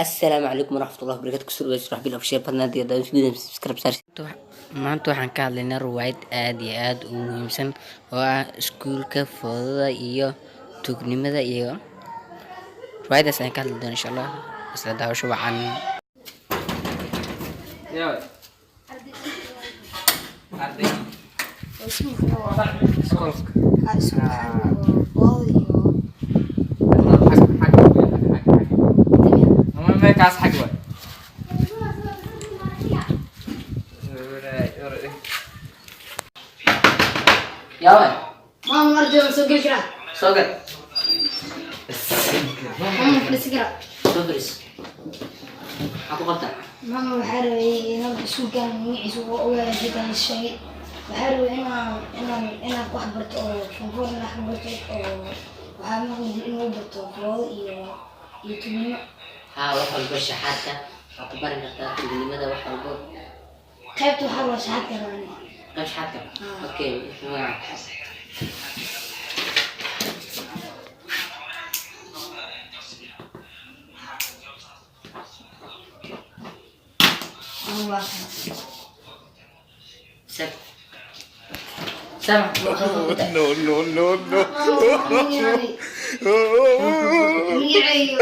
السلام عليكم ورحمة الله وبركاته. كسر وجه رحبي الله بشيء بدنا دي دايس جدا سبسكرايب صار. maanta waxaan ka hadlaynaa ruwaayad aad iyo aad u muhiimsan oo ah iskuulka foodada iyo tuugnimada iyo ruwaayadaas ayaan ka hadli doonaa insha allah. isla daawasho wacan. kaas xag waay yaa waay ماما مرجع سوق الكرا soo gal ماما فلس كرا soo galis maxaa ku qabtaa ماما وحروي أنا بسوق كان معي سوق أول جدا الشيء وحروي أنا كحبرت أو فنقول أنا حبرت أو وحامل إنه برتو فلو يتمنى haa wax walba shaxaadka waa ku baran kartaa tuugnimada wax walba خيبت وحروي ساعات كمان qayb shaxaadka okay هو سك سامع no ميعي